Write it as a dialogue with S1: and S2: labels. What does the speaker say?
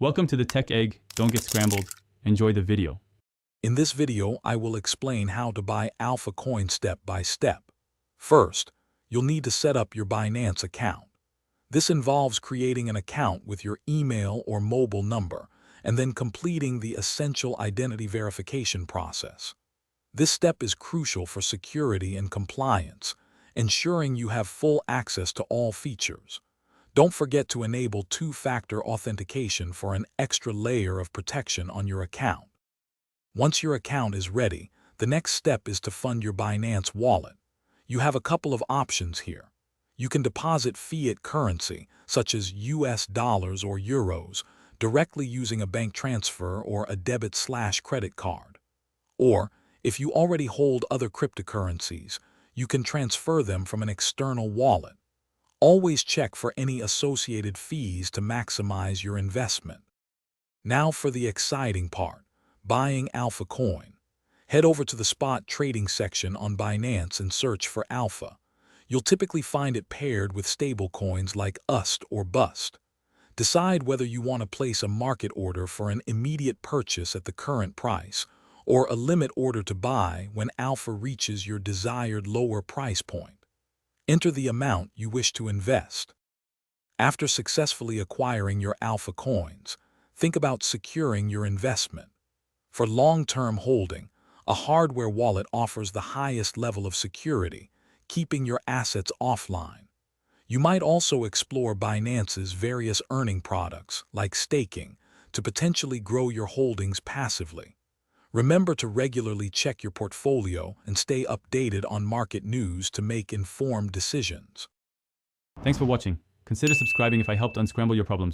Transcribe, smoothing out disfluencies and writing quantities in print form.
S1: Welcome to the Tech Egg. Don't get scrambled. Enjoy the video.
S2: In this video, I will explain how to buy Alpha Coin step by step. First, you'll need to set up your Binance account. This involves creating an account with your email or mobile number, and then completing the essential identity verification process. This step is crucial for security and compliance, ensuring you have full access to all features. Don't forget to enable two-factor authentication for an extra layer of protection on your account. Once your account is ready, the next step is to fund your Binance wallet. You have a couple of options here. You can deposit fiat currency, such as US dollars or euros, directly using a bank transfer or a debit/credit card. Or, if you already hold other cryptocurrencies, you can transfer them from an external wallet. Always check for any associated fees to maximize your investment. Now for the exciting part, buying Alpha Coin. Head over to the spot trading section on Binance and search for Alpha. You'll typically find it paired with stablecoins like USD or BUSD. Decide whether you want to place a market order for an immediate purchase at the current price, or a limit order to buy when Alpha reaches your desired lower price point. Enter the amount you wish to invest. After successfully acquiring your Alpha coins, think about securing your investment. For long-term holding, a hardware wallet offers the highest level of security, keeping your assets offline. You might also explore Binance's various earning products, like staking, to potentially grow your holdings passively. Remember to regularly check your portfolio and stay updated on market news to make informed decisions.
S1: Thanks for watching. Consider subscribing if I helped unscramble your problems.